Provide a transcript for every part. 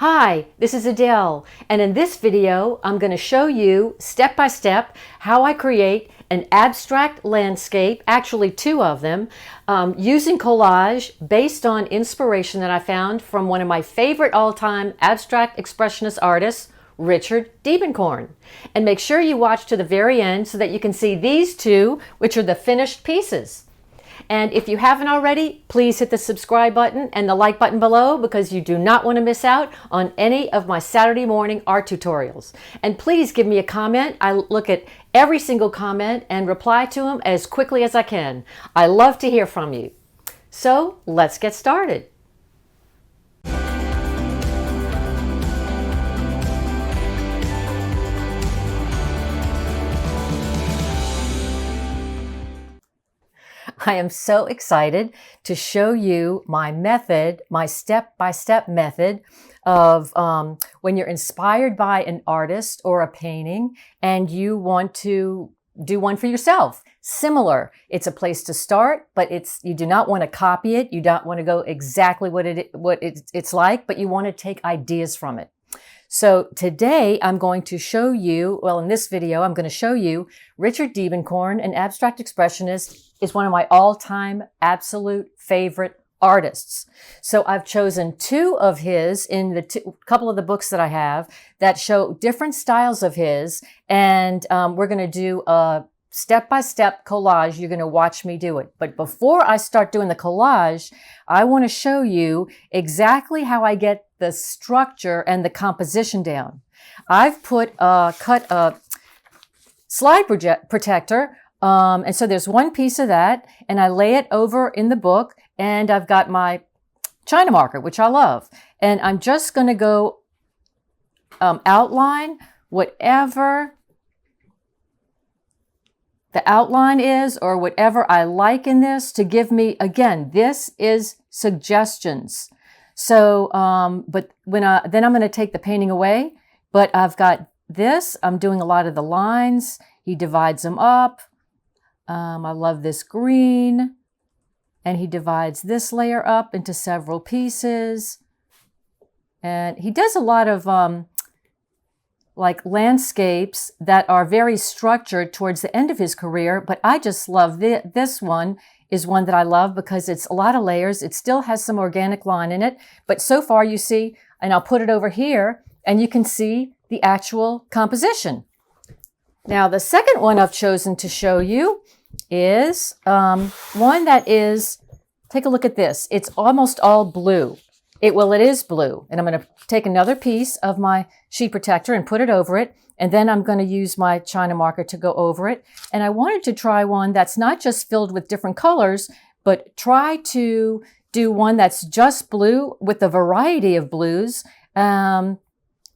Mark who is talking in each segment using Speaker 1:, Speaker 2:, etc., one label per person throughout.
Speaker 1: Hi, this is Adele, and in this video I'm going to show you step by step how I create an abstract landscape, actually two of them, using collage based on inspiration that I found from one of my favorite all-time abstract expressionist artists, Richard Diebenkorn. And make sure you watch to the very end so that you can see these two, which are the finished pieces. And if you haven't already, please hit the subscribe button and the like button below because you do not want to miss out on any of my Saturday morning art tutorials. And please give me a comment. I look at every single comment and reply to them as quickly as I can. I love to hear from you. So let's get started. I am so excited to show you my method, my step-by-step method of when you're inspired by an artist or a painting and you want to do one for yourself. Similar. It's a place to start, but you do not want to copy it. You don't want to go exactly what it's like, but you want to take ideas from it. So today I'm going to show you, well, in this video, I'm going to show you Richard Diebenkorn, an abstract expressionist, is one of my all-time absolute favorite artists. So I've chosen two of his in the couple of the books that I have that show different styles of his. And we're going to do a step-by-step collage. You're going to watch me do it. But before I start doing the collage, I want to show you exactly how I get the structure and the composition down. I've cut a slide protector, and so there's one piece of that, and I lay it over in the book, and I've got my China marker, which I love. And I'm just going to go outline whatever the outline is or whatever I like in this to give me, again, this is suggestions. So, but then I'm going to take the painting away, but I've got this, I'm doing a lot of the lines. He divides them up. I love this green, and he divides this layer up into several pieces. And he does a lot of, like landscapes that are very structured towards the end of his career, but I just love this one is one that I love because it's a lot of layers. It still has some organic line in it, but so far you see, and I'll put it over here, and you can see the actual composition. Now, the second one I've chosen to show you is one that is, take a look at this. It's almost all blue. It is blue. And I'm going to take another piece of my sheet protector and put it over it. And then I'm going to use my China marker to go over it. And I wanted to try one that's not just filled with different colors, but try to do one that's just blue with a variety of blues and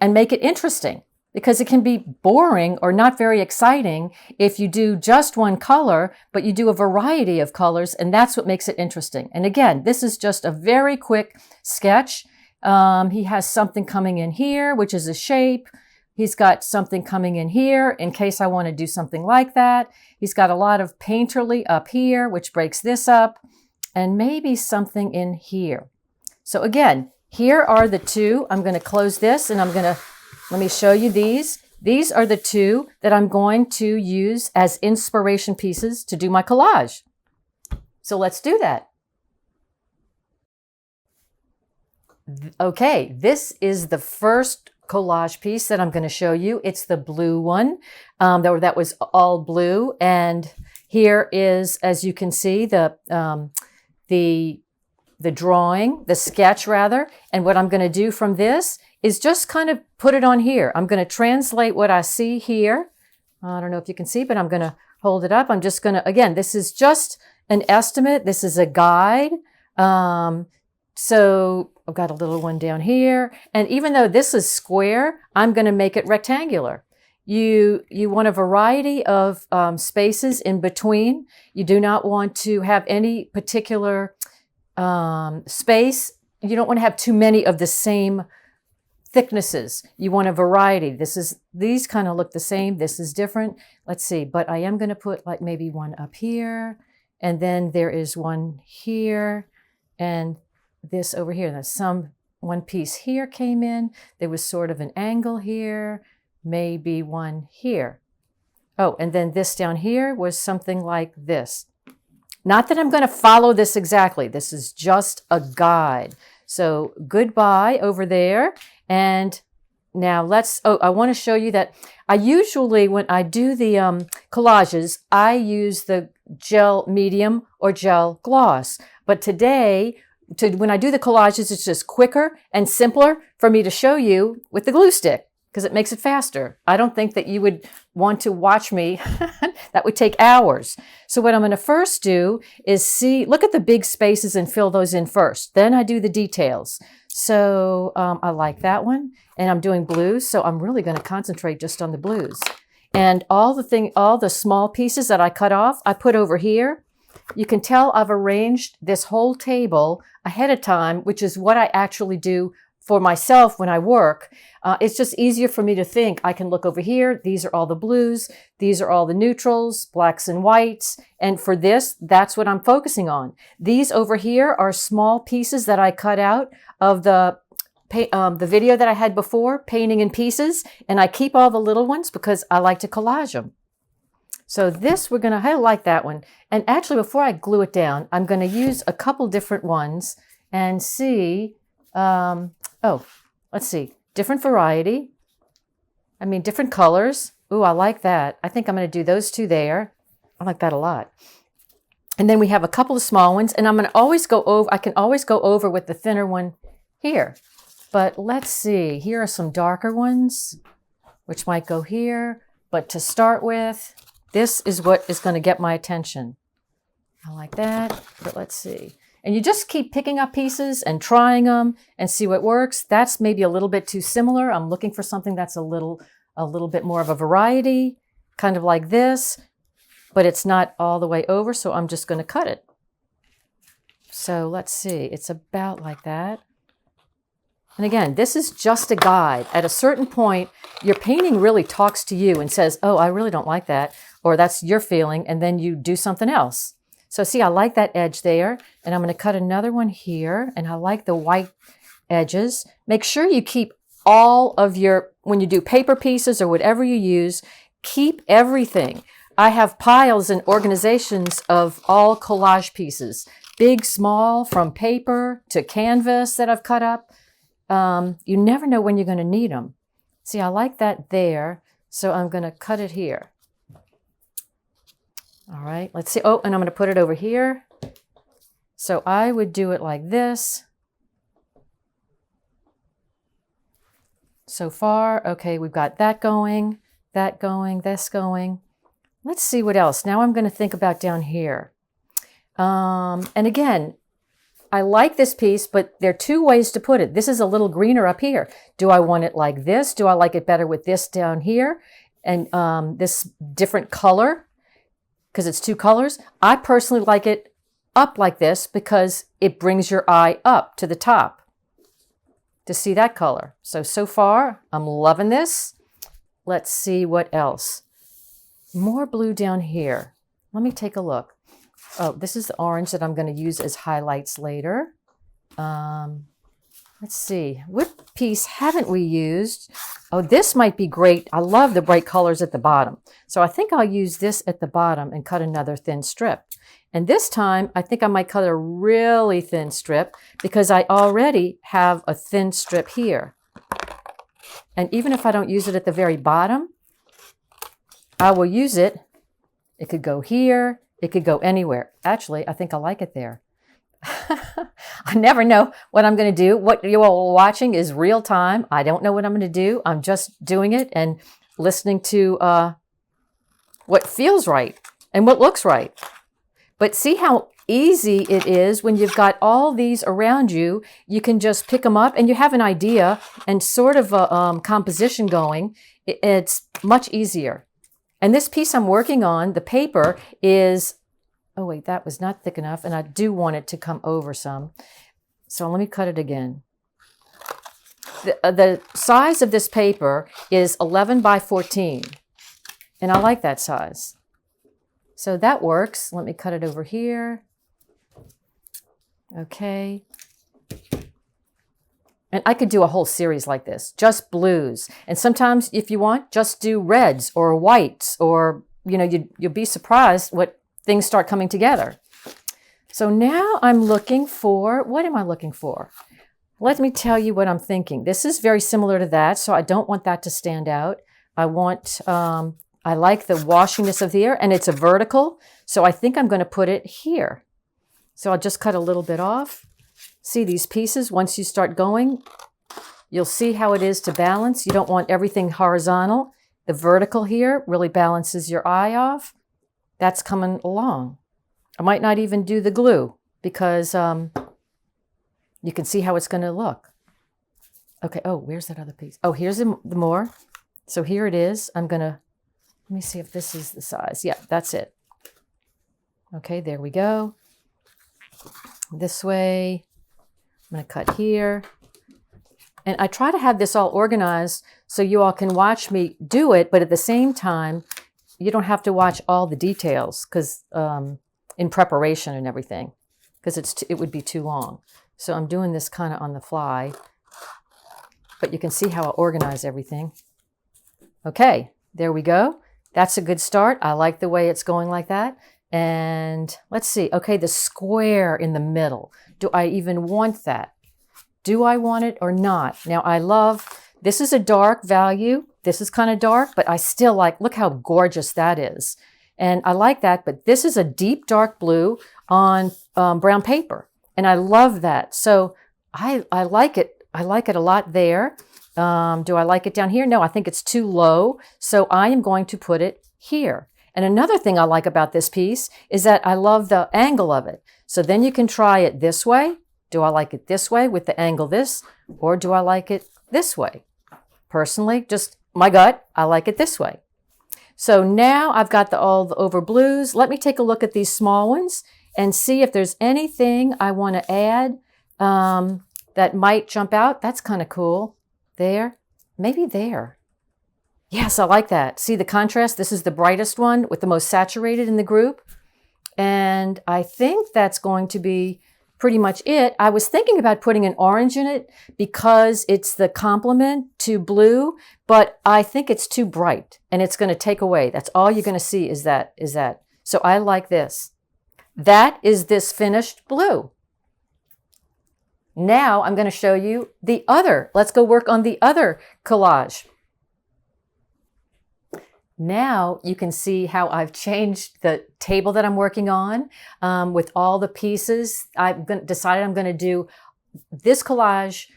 Speaker 1: make it interesting. Because it can be boring or not very exciting if you do just one color, but you do a variety of colors, and that's what makes it interesting. And again, this is just a very quick sketch. He has something coming in here, which is a shape. He's got something coming in here in case I want to do something like that. He's got a lot of painterly up here, which breaks this up, and maybe something in here. So again, here are the two. I'm going to close this, and let me show you these. These are the two that I'm going to use as inspiration pieces to do my collage. So let's do that. Okay, this is the first collage piece that I'm going to show you. It's the blue one that was all blue. And here is, as you can see, the drawing, the sketch rather. And what I'm going to do from this is just kind of put it on here. I'm going to translate what I see here. I don't know if you can see, but I'm going to hold it up. I'm just going to, again, this is just an estimate. This is a guide. So I've got a little one down here. And even though this is square, I'm going to make it rectangular. You want a variety of spaces in between. You do not want to have any particular space. You don't want to have too many of the same thicknesses. You want a variety. These kind of look the same. This is different. Let's see, but I am going to put like maybe one up here, and then there is one here, and this over here. There's some one piece here came in. There was sort of an angle here, maybe one here. Oh, and then this down here was something like this. Not that I'm going to follow this exactly. This is just a guide. So goodbye over there. And now I want to show you that I usually, when I do the collages, I use the gel medium or gel gloss. But today, when I do the collages, it's just quicker and simpler for me to show you with the glue stick because it makes it faster. I don't think that you would want to watch me. That would take hours. So what I'm going to first do is look at the big spaces and fill those in first. Then I do the details. So I like that one. And I'm doing blues, so I'm really going to concentrate just on the blues. And all the small pieces that I cut off, I put over here. You can tell I've arranged this whole table ahead of time, which is what I actually do for myself when I work. It's just easier for me to think. I can look over here. These are all the blues. These are all the neutrals, blacks and whites. And for this, that's what I'm focusing on. These over here are small pieces that I cut out of the video that I had before, painting in pieces. And I keep all the little ones because I like to collage them. So this, we're going to highlight that one. And actually, before I glue it down, I'm going to use a couple different ones and see, let's see, different variety. I mean, different colors. Ooh, I like that. I think I'm going to do those two there. I like that a lot. And then we have a couple of small ones, and I'm going to always go over, I can always go over with the thinner one here. But let's see, here are some darker ones, which might go here. But to start with, this is what is going to get my attention. I like that, but let's see. And you just keep picking up pieces and trying them and see what works. That's maybe a little bit too similar. I'm looking for something that's a little bit more of a variety, kind of like this, but it's not all the way over, so I'm just going to cut it. So let's see, it's about like that. And again, this is just a guide. At a certain point, your painting really talks to you and says, oh, I really don't like that, or that's your feeling, and then you do something else. So see, I like that edge there, and I'm going to cut another one here, and I like the white edges. Make sure you keep all of your, when you do paper pieces or whatever you use, keep everything. I have piles and organizations of all collage pieces, big, small, from paper to canvas that I've cut up. You never know when you're going to need them. See, I like that there, so I'm going to cut it here. All right, let's see. Oh, and I'm going to put it over here. So I would do it like this. So far, okay, we've got that going, this going. Let's see what else. Now I'm going to think about down here. And again, I like this piece, but there are two ways to put it. This is a little greener up here. Do I want it like this? Do I like it better with this down here? And this different color, because it's two colors. I personally like it up like this because it brings your eye up to the top to see that color. So far, I'm loving this. Let's see what else. More blue down here. Let me take a look. Oh, this is the orange that I'm going to use as highlights later. Let's see. What piece haven't we used? Oh, this might be great. I love the bright colors at the bottom. So I think I'll use this at the bottom and cut another thin strip. And this time, I think I might cut a really thin strip because I already have a thin strip here. And even if I don't use it at the very bottom, I will use it. It could go here. It could go anywhere. Actually, I think I like it there. I never know what I'm going to do. What you all are watching is real time. I don't know what I'm going to do. I'm just doing it and listening to what feels right and what looks right. But see how easy it is when you've got all these around you. You can just pick them up and you have an idea and sort of a composition going. It's much easier. And this piece I'm working on, the paper is, oh wait, that was not thick enough, and I do want it to come over some. So let me cut it again. The size of this paper is 11 by 14, and I like that size. So that works. Let me cut it over here. Okay. And I could do a whole series like this, just blues. And sometimes if you want, just do reds or whites, or, you know, you'll be surprised what things start coming together. So now I'm looking for, what am I looking for? Let me tell you what I'm thinking. This is very similar to that, so I don't want that to stand out. I like the washiness of the air, and it's a vertical, so I think I'm going to put it here. So I'll just cut a little bit off. See these pieces? Once you start going, you'll see how it is to balance. You don't want everything horizontal. The vertical here really balances your eye off. That's coming along. I might not even do the glue because you can see how it's going to look. Okay, oh, where's that other piece? Oh, here's the more. So here it is. I'm going to, let me see if this is the size. Yeah, that's it. Okay, there we go. This way. I'm going to cut here. And I try to have this all organized so you all can watch me do it, but at the same time, you don't have to watch all the details because in preparation and everything, because it would be too long. So I'm doing this kind of on the fly, but you can see how I organize everything. Okay, there we go. That's a good start. I like the way it's going like that. And let's see. Okay, the square in the middle. Do I even want that? Do I want it or not? Now I love, this is a dark value. This is kind of dark, but I still like, look how gorgeous that is. And I like that, but this is a deep dark blue on brown paper. And I love that. So I like it. I like it a lot there. Do I like it down here? No, I think it's too low. So I am going to put it here. And another thing I like about this piece is that I love the angle of it. So then you can try it this way. Do I like it this way with the angle this? Or do I like it this way? Personally, just my gut, I like it this way. So now I've got all the over blues. Let me take a look at these small ones and see if there's anything I want to add that might jump out. That's kind of cool. There, maybe there. Yes, I like that. See the contrast? This is the brightest one with the most saturated in the group. And I think that's going to be pretty much it. I was thinking about putting an orange in it because it's the complement to blue, but I think it's too bright and it's going to take away. That's all you're going to see is that. So I like this. That is this finished blue. Now I'm going to show you the other. Let's go work on the other collage. Now you can see how I've changed the table that I'm working on with all the pieces. I've decided I'm going to do this collage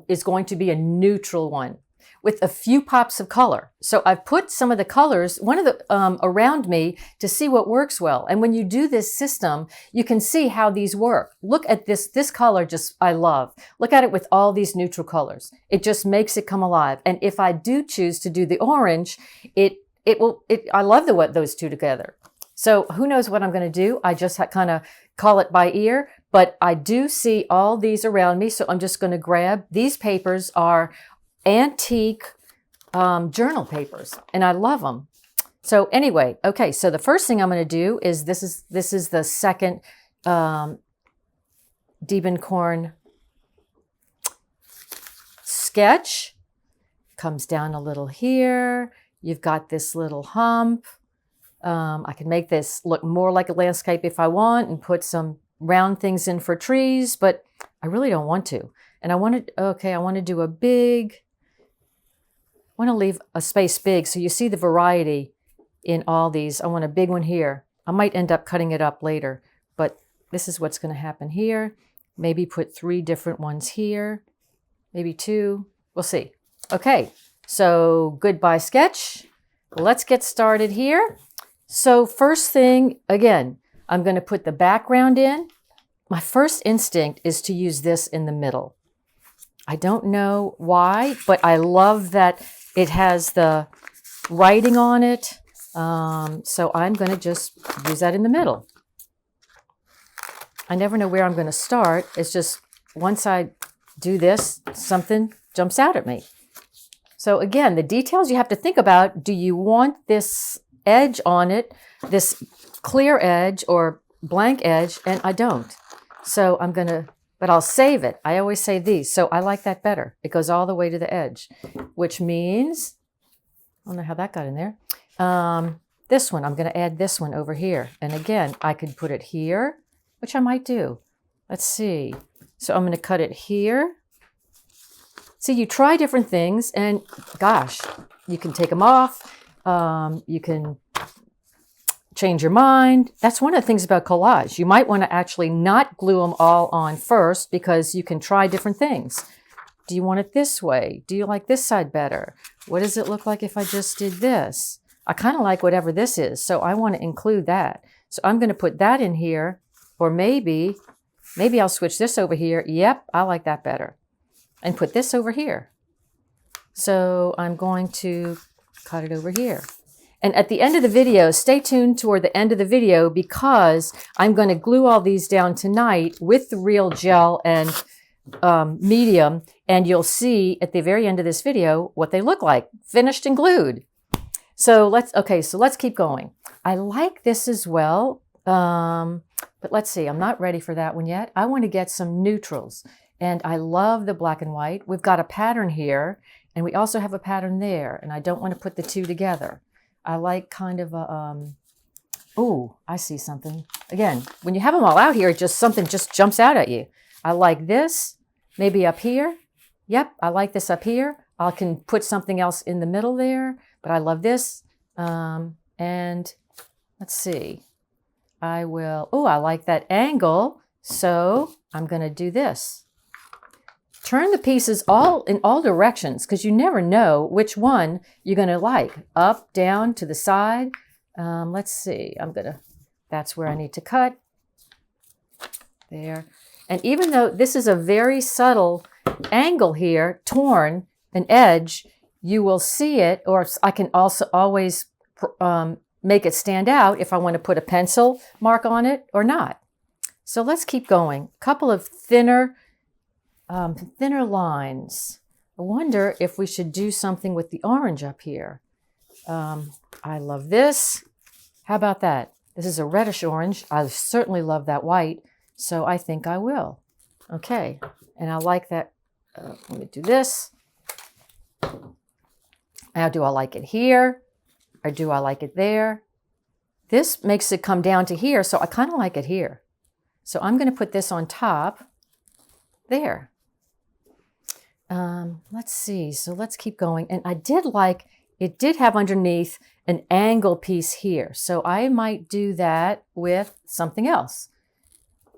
Speaker 1: is going to be a neutral one with a few pops of color. So I've put some of the colors, one of the around me to see what works well. And when you do this system, you can see how these work. Look at this color, just I love. Look at it with all these neutral colors. It just makes it come alive. And if I do choose to do the orange, I love those two together. So who knows what I'm going to do? I just kind of call it by ear, but I do see all these around me. So I'm just going to grab, these papers are antique journal papers and I love them. So anyway, okay, so the first thing I'm going to do is this is the second Diebenkorn sketch. Comes down a little here. You've got this little hump. I can make this look more like a landscape if I want and put some round things in for trees, but I really don't want to. And I want to do a big, I want to leave a space big so you see the variety in all these. I want a big one here. I might end up cutting it up later, but this is what's going to happen here. Maybe put 3 different ones here, maybe 2. We'll see. Okay, so goodbye sketch. Let's get started here. So first thing, again, I'm going to put the background in. My first instinct is to use this in the middle. I don't know why, but I love that it has the writing on it. So I'm going to just use that in the middle. I never know where I'm going to start. It's just once I do this, something jumps out at me. So again, the details you have to think about, do you want this edge on it, this clear edge or blank edge? And I don't. So I'm going to but I'll save it. I always save these. So I like that better. It goes all the way to the edge, which means, I don't know how that got in there. This one, I'm going to add this one over here. And again, I could put it here, which I might do. Let's see. So I'm going to cut it here. See, you try different things and gosh, you can take them off. You can change your mind. That's one of the things about collage. You might want to actually not glue them all on first because you can try different things. Do you want it this way? Do you like this side better? What does it look like if I just did this? I kind of like whatever this is, so I want to include that. So I'm going to put that in here, or maybe I'll switch this over here. Yep, I like that better. And put this over here. So I'm going to cut it over here. And at the end of the video, stay tuned toward the end of the video because I'm going to glue all these down tonight with the real gel and medium, and you'll see at the very end of this video what they look like, finished and glued. So let's keep going. I like this as well, but let's see, I'm not ready for that one yet. I want to get some neutrals, and I love the black and white. We've got a pattern here, and we also have a pattern there, and I don't want to put the two together. I like kind of a, oh, I see something. Again, when you have them all out here, something just jumps out at you. I like this, maybe up here. Yep, I like this up here. I can put something else in the middle there, but I love this. And let's see. I like that angle, so I'm going to do this. Turn the pieces in all directions because you never know which one you're going to like. Up, down, to the side. Let's see. That's where I need to cut. There. And even though this is a very subtle angle here, torn, an edge, you will see it, or I can also always make it stand out if I want to put a pencil mark on it or not. So let's keep going. A couple of thinner lines. I wonder if we should do something with the orange up here. I love this. How about that? This is a reddish orange. I certainly love that white, so I think I will. Okay, and I like that. Let me do this. Now, do I like it here or do I like it there? This makes it come down to here, so I kind of like it here. So I'm going to put this on top there. Let's see. So let's keep going. And I did like, it did have underneath an angle piece here. So I might do that with something else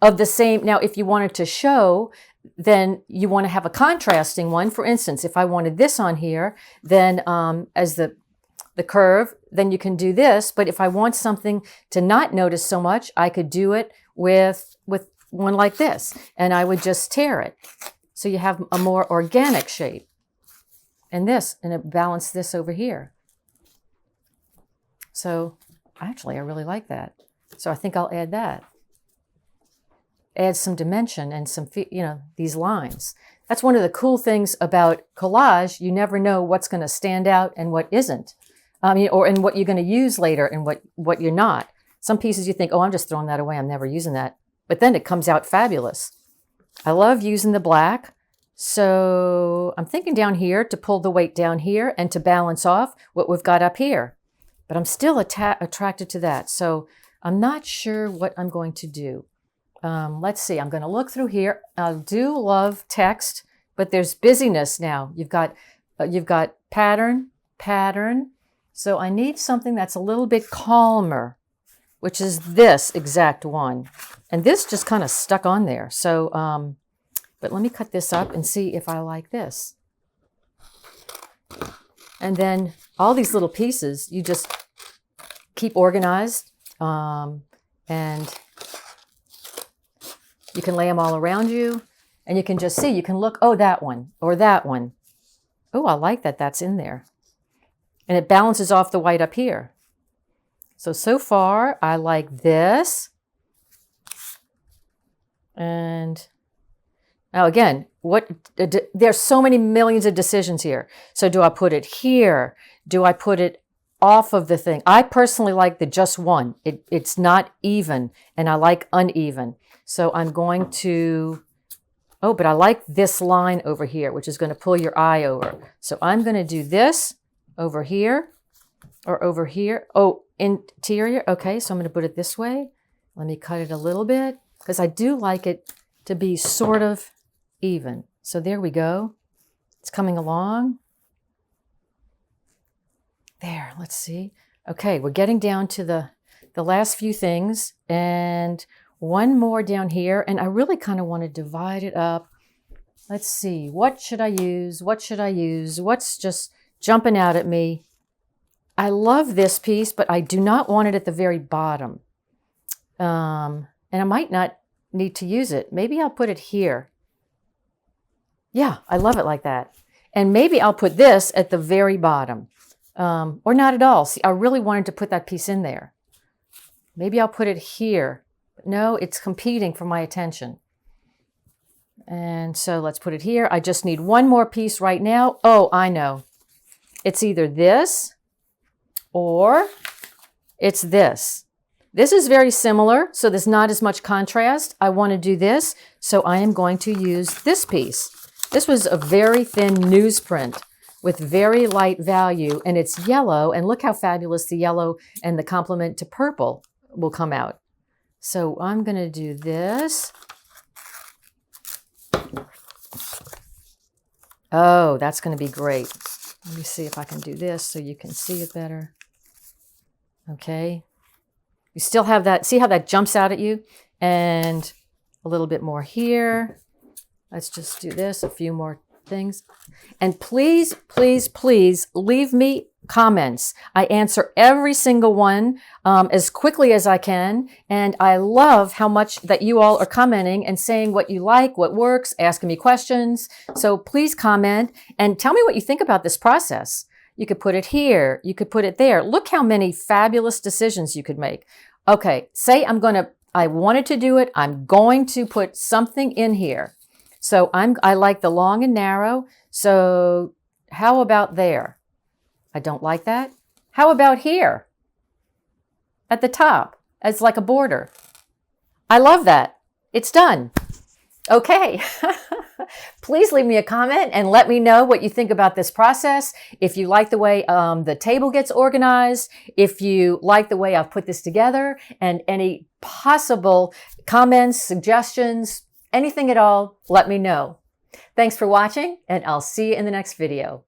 Speaker 1: of the same. Now, if you wanted to show, then you want to have a contrasting one. For instance, if I wanted this on here, then as the curve, then you can do this. But if I want something to not notice so much, I could do it with one like this, and I would just tear it. So you have a more organic shape. And it balanced this over here. So actually, I really like that. So I think I'll add that. Add some dimension and some, these lines. That's one of the cool things about collage. You never know what's going to stand out and what isn't. And what you're going to use later and what you're not. Some pieces you think, oh, I'm just throwing that away. I'm never using that. But then it comes out fabulous. I love using the black. So I'm thinking down here to pull the weight down here and to balance off what we've got up here. But I'm still attracted to that. So I'm not sure what I'm going to do. Let's see. I'm going to look through here. I do love text, but there's busyness now. You've got pattern. So I need something that's a little bit calmer, which is this exact one. And this just kind of stuck on there. So, but let me cut this up and see if I like this. And then all these little pieces, you just keep organized, and you can lay them all around you, and you can just see, you can look, oh, that one or that one. Oh, I like that that's in there. And it balances off the white up here. So far, I like this. And now again, there's so many millions of decisions here. So do I put it here? Do I put it off of the thing? I personally like the just one. It's not even, and I like uneven. So I'm going to Oh, but I like this line over here, which is going to pull your eye over. So I'm going to do this over here or over here. Oh, interior. Okay, so I'm going to put it this way. Let me cut it a little bit because I do like it to be sort of even. So there we go. It's coming along. There, let's see. Okay, we're getting down to the last few things and one more down here. And I really kind of want to divide it up. Let's see, what should I use? What should I use? What's just jumping out at me? I love this piece, but I do not want it at the very bottom. And I might not need to use it. Maybe I'll put it here. Yeah, I love it like that. And maybe I'll put this at the very bottom. Or not at all. See, I really wanted to put that piece in there. Maybe I'll put it here. But no, it's competing for my attention. And so let's put it here. I just need one more piece right now. Oh, I know. It's either this or it's this. This is very similar, so there's not as much contrast. I want to do this, so I am going to use this piece. This was a very thin newsprint with very light value, and it's yellow, and look how fabulous the yellow and the complement to purple will come out. So I'm going to do this. Oh, that's going to be great. Let me see if I can do this so you can see it better. Okay. You still have that, see how that jumps out at you? And a little bit more here. Let's just do this, a few more things. And please, please, please leave me comments. I answer every single one as quickly as I can. And I love how much that you all are commenting and saying what you like, what works, asking me questions. So please comment and tell me what you think about this process. You could put it here. You could put it there. Look how many fabulous decisions you could make. Okay, say I wanted to do it. I'm going to put something in here. So I like the long and narrow. So how about there? I don't like that. How about here? At the top, as like a border. I love that. It's done. Okay. Please leave me a comment and let me know what you think about this process. If you like the way the table gets organized, if you like the way I've put this together, and any possible comments, suggestions, anything at all, let me know. Thanks for watching, and I'll see you in the next video.